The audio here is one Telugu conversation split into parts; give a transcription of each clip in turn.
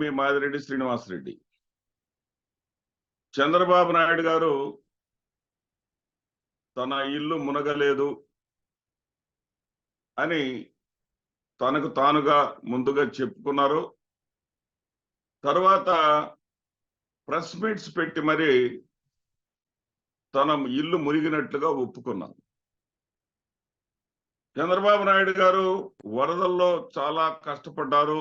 మీ మాదిరెడ్డి శ్రీనివాసరెడ్డి. చంద్రబాబు నాయుడు గారు తన ఇల్లు మునగలేదు అని తనకు తానుగా ముందుగా చెప్పుకున్నారు. తర్వాత ప్రెస్ మీట్స్ పెట్టి మరి తన ఇల్లు మునిగినట్లుగా ఒప్పుకున్నారు. చంద్రబాబు నాయుడు గారు వరదల్లో చాలా కష్టపడ్డారు.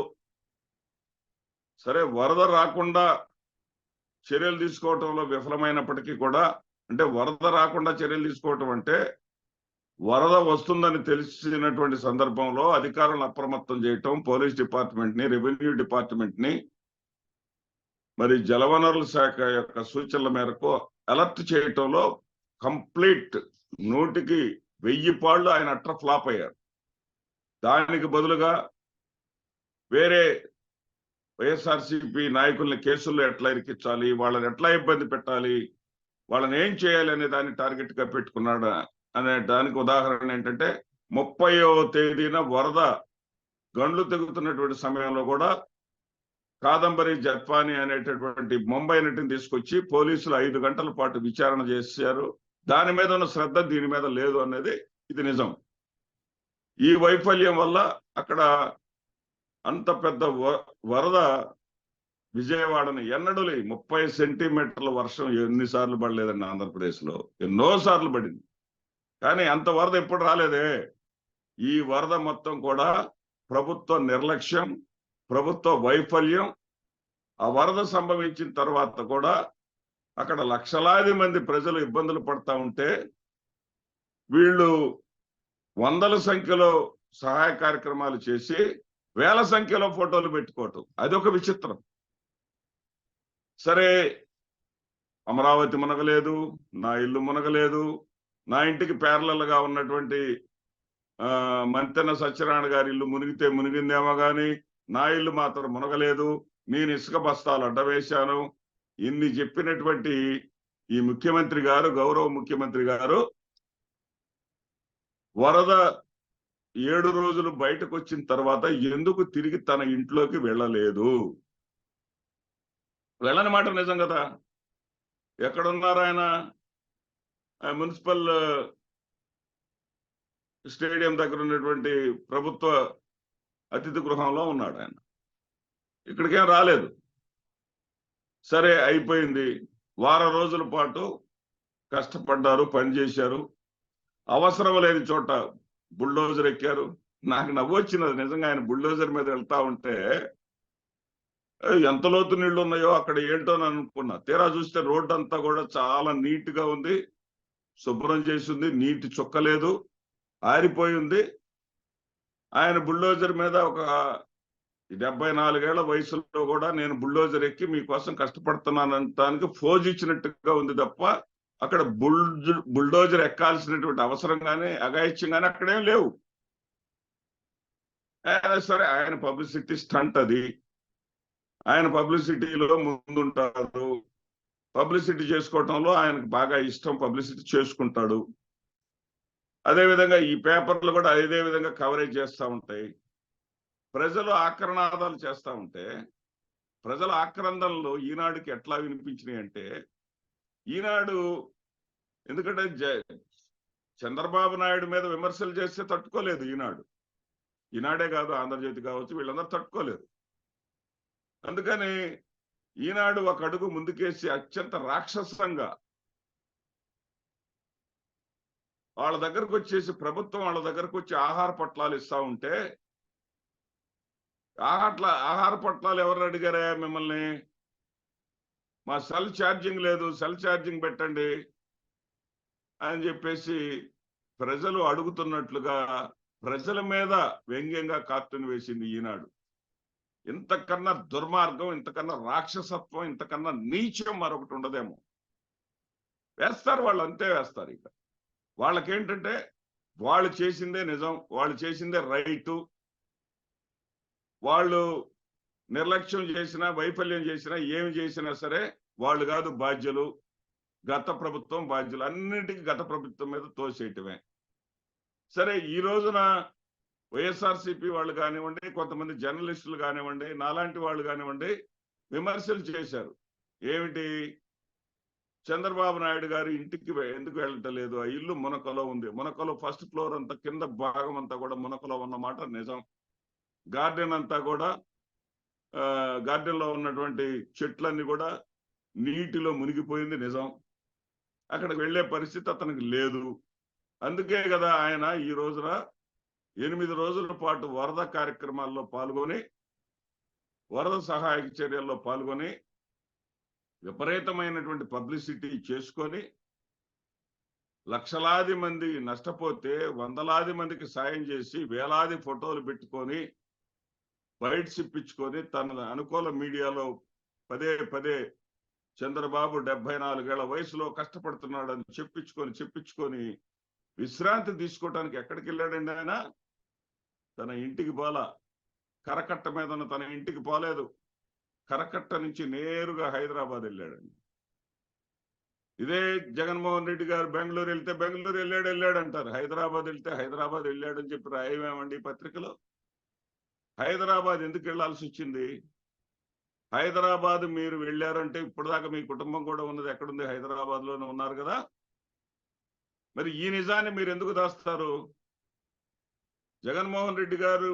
సరే, వరద రాకుండా చర్యలు తీసుకోవటంలో విఫలమైనప్పటికీ కూడా, అంటే వరద రాకుండా చర్యలు తీసుకోవటం అంటే వరద వస్తుందని తెలిసినటువంటి సందర్భంలో అధికారులను అప్రమత్తం చేయటం, పోలీస్ డిపార్ట్మెంట్ ని, రెవెన్యూ డిపార్ట్మెంట్ ని, మరి జలవనరుల శాఖ యొక్క సూచనల మేరకు అలర్ట్ చేయటంలో కంప్లీట్ 100కి 1000 పాళ్ళు ఆయన అట్ర ఫ్లాప్ అయ్యారు. దానికి బదులుగా వేరే వైఎస్ఆర్సీపీ నాయకుల్ని కేసుల్లో ఎట్లా ఇరికించాలి, వాళ్ళని ఎట్లా ఇబ్బంది పెట్టాలి, వాళ్ళని ఏం చేయాలి అనే దాన్ని టార్గెట్ గా పెట్టుకున్నాడు. అనే దానికి ఉదాహరణ ఏంటంటే 30వ తేదీన వరద గండ్లు తెగుతున్నటువంటి సమయంలో కూడా కాదంబరి జత్వాని అనేటటువంటి ముంబై నటిని తీసుకొచ్చి పోలీసులు 5 గంటల పాటు విచారణ చేశారు. దాని మీద ఉన్న శ్రద్ధ దీని మీద లేదు అనేది ఇది నిజం. ఈ వైఫల్యం వల్ల అక్కడ అంత పెద్ద వరద విజయవాడని ఎన్నడూ 30 సెంటీమీటర్ల వర్షం ఎన్నిసార్లు పడలేదండి ఆంధ్రప్రదేశ్ లో, ఎన్నో సార్లు పడింది. కానీ అంత వరద ఎప్పుడు రాలేదే. ఈ వరద మొత్తం కూడా ప్రభుత్వ నిర్లక్ష్యం, ప్రభుత్వ వైఫల్యం. ఆ వరద సంభవించిన తర్వాత కూడా అక్కడ లక్షలాది మంది ప్రజలు ఇబ్బందులు పడతా ఉంటే వీళ్ళు వందల సంఖ్యలో సహాయ కార్యక్రమాలు చేసి వేల సంఖ్యలో ఫోటోలు పెట్టుకోవటం అదొక విచిత్రం. సరే, అమరావతి మునగలేదు, నా ఇల్లు మునగలేదు, నా ఇంటికి ప్యారలల్ గా ఉన్నటువంటి మంతెన సత్యనారాయణ గారి ఇల్లు మునిగితే మునిగిందేమో గాని నా ఇల్లు మాత్రం మునగలేదు, నేను ఇసుక బస్తాలు అడ్డవేశాను, ఇన్ని చెప్పినటువంటి ఈ ముఖ్యమంత్రి గారు, గౌరవ ముఖ్యమంత్రి గారు వరద 7 రోజులు బయటకు వచ్చిన తర్వాత ఎందుకు తిరిగి తన ఇంట్లోకి వెళ్ళలేదు? వెళ్ళని మాట నిజం కదా. ఎక్కడున్నారు ఆయన? మున్సిపల్ స్టేడియం దగ్గర ఉన్నటువంటి ప్రభుత్వ అతిథి గృహంలో ఉన్నాడు ఆయన. ఇక్కడికేం రాలేదు. సరే, అయిపోయింది. వారం రోజుల పాటు కష్టపడ్డారు, పనిచేశారు, అవసరం లేని చోట బుల్డోజర్ ఎక్కారు. నాకు నవ్వు వచ్చినది నిజంగా. ఆయన బుల్డోజర్ మీద వెళ్తా ఉంటే ఎంత లోతు నీళ్లు ఉన్నాయో అక్కడ ఏంటో అని అనుకున్నా. తీరా చూస్తే రోడ్డు అంతా కూడా చాలా నీట్ గా ఉంది, శుభ్రం చేసింది, నీటి చుక్కలేదు, ఆరిపోయి ఉంది. ఆయన బుల్డోజర్ మీద ఒక 74 ఏళ్ల వయసులో కూడా నేను బుల్డోజర్ ఎక్కి మీకోసం కష్టపడుతున్నానంటానికి ఫోజ్ ఇచ్చినట్టుగా ఉంది తప్ప అక్కడ బుల్డోజర్ ఎక్కాల్సినటువంటి అవసరం కానీ అఘాయిత్యం కానీ అక్కడేం లేవు. సరే, ఆయన పబ్లిసిటీ స్టంట్ అది. ఆయన పబ్లిసిటీలో ముందుంటారు, పబ్లిసిటీ చేసుకోవటంలో ఆయనకు బాగా ఇష్టం, పబ్లిసిటీ చేసుకుంటాడు. అదేవిధంగా ఈ పేపర్లు కూడా అదే విధంగా కవరేజ్ చేస్తూ ఉంటాయి. ప్రజలు ఆక్రనాదాలు చేస్తూ ఉంటే ప్రజల ఆక్రందనలు ఈనాడుకి ఎట్లా వినిపించినాయి అంటే, ఈనాడు ఎందుకంటే చంద్రబాబు నాయుడు మీద విమర్శలు చేస్తే తట్టుకోలేదు ఈనాడు. ఈనాడే కాదు, ఆంధ్రజ్యోతి కావచ్చు, వీళ్ళందరూ తట్టుకోలేదు. అందుకని ఈనాడు ఒక అడుగు ముందుకేసి అత్యంత రాక్షసంగా వాళ్ళ దగ్గరకు వచ్చేసి, ప్రభుత్వం వాళ్ళ దగ్గరకు వచ్చి ఆహార పొట్లాలు ఇస్తా ఉంటే, ఆహార పొట్లాలు ఎవరు అడిగారా మిమ్మల్ని? మా సెల్ ఛార్జింగ్ లేదు, సెల్ ఛార్జింగ్ పెట్టండి అని చెప్పేసి ప్రజలు అడుగుతున్నట్లుగా ప్రజల మీద వ్యంగ్యంగా కార్టూన్ వేసింది ఈనాడు. ఇంతకన్నా దుర్మార్గం, ఇంతకన్నా రాక్షసత్వం, ఇంతకన్నా నీచం మరొకటి ఉండదేమో. వేస్తారు వాళ్ళు, అంతే వేస్తారు. ఇక వాళ్ళకేంటంటే వాళ్ళు చేసిందే నిజం, వాళ్ళు చేసిందే రైటు. వాళ్ళు నిర్లక్ష్యం చేసినా, వైఫల్యం చేసినా, ఏమి చేసినా సరే వాళ్ళు కాదు బాధ్యులు, గత ప్రభుత్వం బాధ్యులు. అన్నింటికి గత ప్రభుత్వం మీద తోసేయటమే. సరే, ఈ రోజున వైఎస్ఆర్సీపీ వాళ్ళు కానివ్వండి, కొంతమంది జర్నలిస్టులు కానివ్వండి, నాలాంటి వాళ్ళు కానివ్వండి, విమర్శలు చేశారు. ఏమిటి? చంద్రబాబు నాయుడు గారు ఇంటికి ఎందుకు వెళ్ళటం లేదు? ఆ ఇల్లు మునకలో ఉంది. మునకలో ఫస్ట్ ఫ్లోర్ అంతా, కింద భాగం అంతా కూడా మునకలో ఉన్నమాట నిజం. గార్డెన్ అంతా కూడా గార్డెన్ లో ఉన్నటువంటి చెట్లన్నీ కూడా నీటిలో మునిగిపోయింది నిజం. అక్కడికి వెళ్లే పరిస్థితి అతనికి లేదు. అందుకే కదా ఆయన ఈ రోజున 8 రోజుల పాటు వరద కార్యక్రమాల్లో పాల్గొని, వరద సహాయక చర్యల్లో పాల్గొని, విపరీతమైనటువంటి పబ్లిసిటీ చేసుకొని, లక్షలాది మంది నష్టపోతే వందలాది మందికి సాయం చేసి, వేలాది ఫోటోలు పెట్టుకొని, బైట్స్ ఇప్పించుకొని, తన అనుకూల మీడియాలో పదే పదే చంద్రబాబు 74 ఏళ్ల వయసులో కష్టపడుతున్నాడని చెప్పించుకొని విశ్రాంతి తీసుకోవడానికి ఎక్కడికి వెళ్ళాడండి ఆయన? తన ఇంటికి పోలా. కరకట్ట మీద ఉన్న తన ఇంటికి పోలేదు. కరకట్ట నుంచి నేరుగా హైదరాబాద్ వెళ్ళాడండి. ఇదే జగన్మోహన్ రెడ్డి గారు బెంగళూరు వెళ్తే బెంగళూరు వెళ్ళాడంటారు. హైదరాబాద్ వెళ్తే హైదరాబాద్ వెళ్ళాడని చెప్పి రాయమేమండి పత్రికలో? హైదరాబాద్ ఎందుకు వెళ్లాల్సి వచ్చింది? హైదరాబాద్ మీరు వెళ్ళారంటే ఇప్పటిదాకా మీ కుటుంబం కూడా ఉన్నది ఎక్కడుంది? హైదరాబాద్ లోనే ఉన్నారు కదా. మరి ఈ నిజాన్ని మీరు ఎందుకు దాస్తారు? జగన్మోహన్ రెడ్డి గారు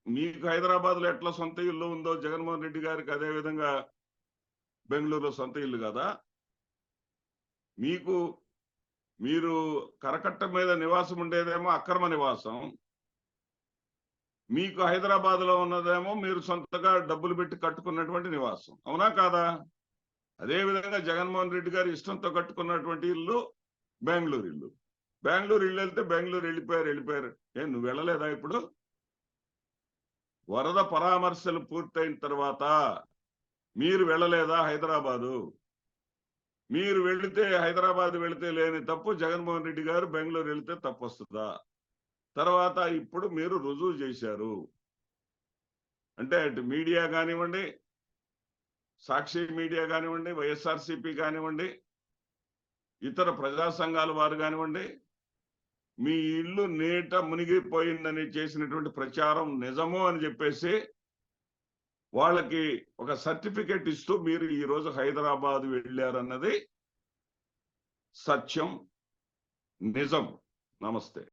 మీకు హైదరాబాద్ లో ఎట్లా సొంత ఇల్లు ఉందో జగన్మోహన్ రెడ్డి గారికి అదే విధంగా బెంగళూరులో సొంత ఇల్లు కదా. మీరు కరకట్ట మీద నివాసం ఉండేదేమో అక్రమ నివాసం, మీకు హైదరాబాద్ లో ఉన్నదేమో మీరు సొంతగా డబ్బులు పెట్టి కట్టుకున్నటువంటి నివాసం. అవునా కాదా? అదే విధంగా జగన్మోహన్ రెడ్డి గారు ఇష్టంతో కట్టుకున్నటువంటి ఇల్లు బెంగళూరు ఇల్లు. బెంగళూరు ఇల్లు వెళ్తే బెంగళూరు వెళ్ళిపోయారు. నువ్వు వెళ్ళలేదా? ఇప్పుడు వరద పరామర్శలు పూర్తయిన తర్వాత మీరు వెళ్ళలేదా హైదరాబాదు? మీరు హైదరాబాద్ వెళితే లేని తప్పు జగన్మోహన్ రెడ్డి గారు బెంగళూరు వెళితే తప్పు వస్తుందా? తర్వాత ఇప్పుడు మీరు రుజువు చేశారు. అంటే అటు మీడియా కానివ్వండి, సాక్షి మీడియా కానివ్వండి, వైఎస్ఆర్సీపీ కానివ్వండి, ఇతర ప్రజా సంఘాల వారు కానివ్వండి, మీ ఇల్లు నీట మునిగిపోయిందని చేసినటువంటి ప్రచారం నిజము అని చెప్పేసి వాళ్ళకి ఒక సర్టిఫికెట్ ఇస్తూ మీరు ఈ రోజు హైదరాబాద్ వెళ్ళారన్నది సత్యం, నిజం. నమస్తే.